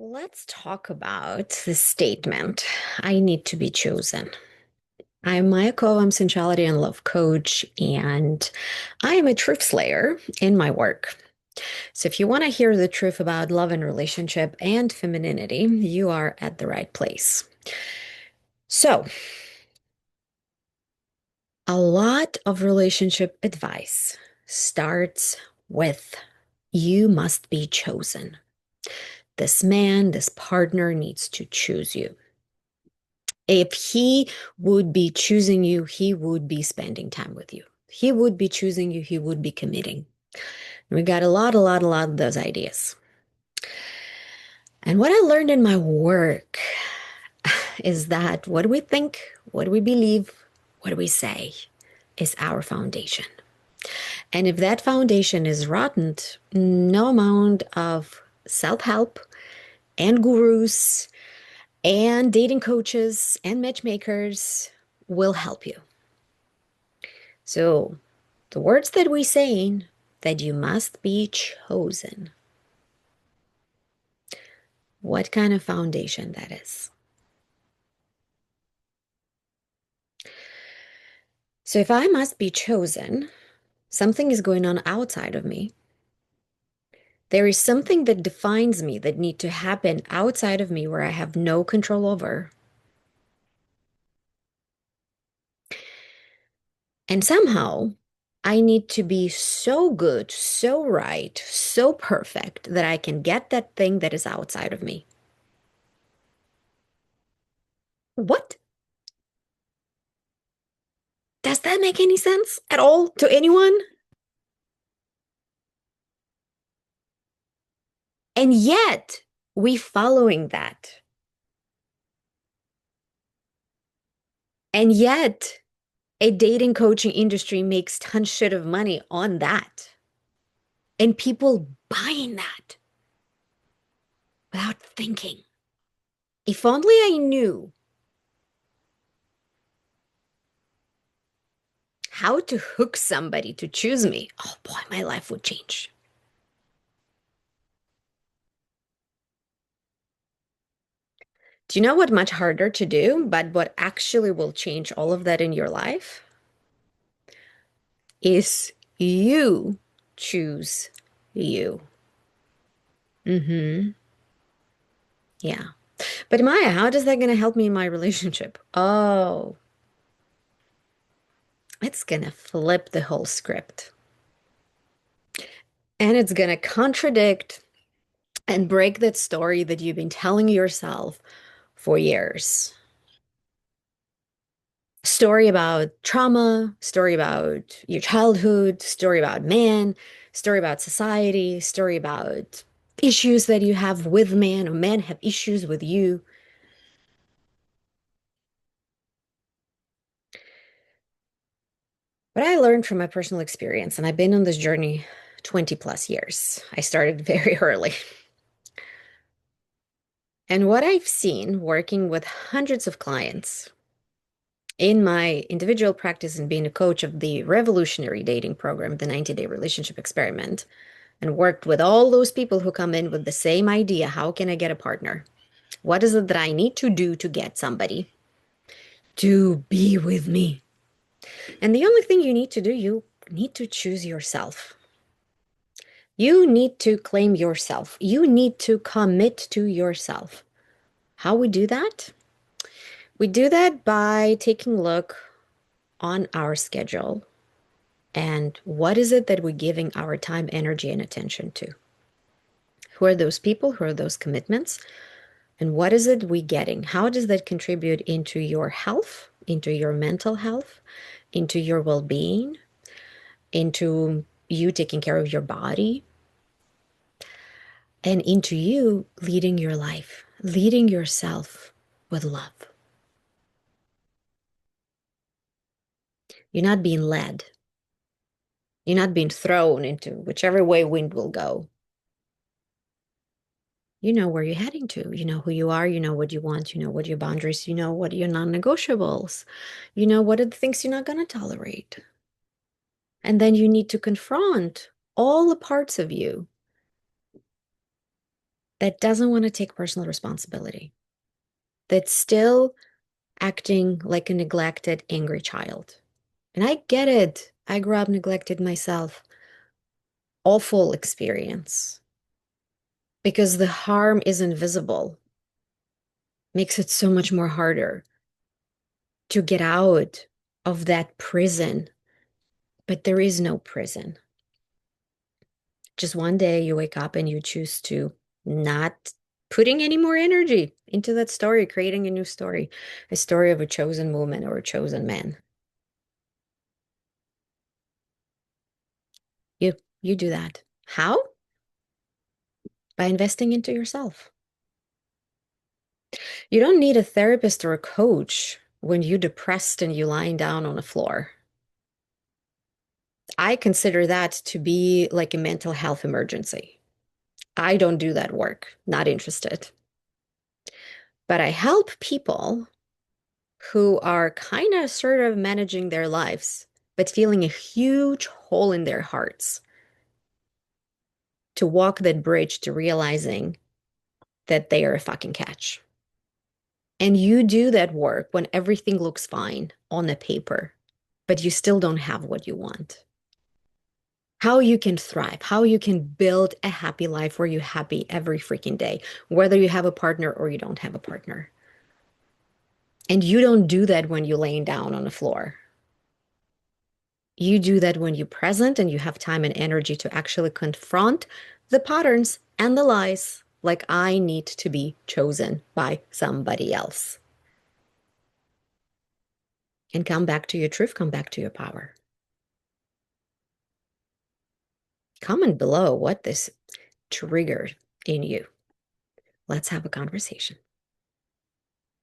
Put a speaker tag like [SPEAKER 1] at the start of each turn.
[SPEAKER 1] Let's talk about the statement, I need to be chosen. I'm Maya Kova, I'm sensuality and love coach, and I am a truth slayer in my work. So if you want to hear the truth about love and relationship and femininity, you are at the right place. So, a lot of relationship advice starts with you must be chosen. This man, this partner needs to choose you. If he would be choosing you, he would be spending time with you. He would be choosing you, he would be committing. We got a lot of those ideas. And what I learned in my work is that what we think, what we believe, what we say is our foundation. And if that foundation is rotten, no amount of self help and gurus and dating coaches and matchmakers will help you. So, the words that we saying that you must be chosen. What kind of foundation that is? So if I must be chosen, something is going on outside of me. There is something that defines me that need to happen outside of me where I have no control over. And somehow I need to be so good, so right, so perfect that I can get that thing that is outside of me. What? Does that make any sense at all to anyone? And yet we following that. And yet a dating coaching industry makes ton shit of money on that. And people buying that without thinking. If only I knew how to hook somebody to choose me, oh boy, my life would change. Do you know what much harder to do, but what actually will change all of that in your life is you choose you. Mm-hmm. Yeah. But Maya, how is that going to help me in my relationship? Oh, it's going to flip the whole script. And it's going to contradict and break that story that you've been telling yourself for years. Story about trauma, story about your childhood, story about man, story about society, story about issues that you have with men or men have issues with you. What I learned from my personal experience, and I've been on this journey 20 plus years. I started very early. And what I've seen working with hundreds of clients in my individual practice and being a coach of the revolutionary dating program, the 90-day relationship experiment, and worked with all those people who come in with the same idea, how can I get a partner? What is it that I need to do to get somebody to be with me? And the only thing you need to do, you need to choose yourself. You need to claim yourself. You need to commit to yourself. How we do that? We do that by taking a look on our schedule and what is it that we're giving our time, energy, and attention to? Who are those people? Who are those commitments? And what is it we getting? How does that contribute into your health, into your mental health, into your well-being, into you taking care of your body, and into you leading your life, leading yourself with love? You're not being led. You're not being thrown into whichever way wind will go. You know where you're heading to. You know who you are. You know what you want. You know what your boundaries. You know what your non-negotiables. You know what are the things you're not going to tolerate. And then you need to confront all the parts of you that doesn't want to take personal responsibility, that's still acting like a neglected, angry child. And I get it. I grew up neglected myself. Awful experience because the harm is invisible, makes it so much more harder to get out of that prison. But there is no prison. Just one day you wake up and you choose to not putting any more energy into that story, creating a story of a chosen woman or a chosen man. You you do that. How? By investing into yourself. You don't need a therapist or a coach when you're depressed and you're lying down on the floor. I consider that to be like a mental health emergency. I don't do that work, not interested. But I help people who are kind of sort of managing their lives, but feeling a huge hole in their hearts to walk that bridge to realizing that they are a fucking catch. And you do that work when everything looks fine on the paper, but you still don't have what you want. How you can thrive, how you can build a happy life where you're happy every freaking day, whether you have a partner or you don't have a partner. And you don't do that when you're laying down on the floor. You do that when you're present and you have time and energy to actually confront the patterns and the lies, like I need to be chosen by somebody else. And come back to your truth, come back to your power. Comment below what this triggered in you. Let's have a conversation.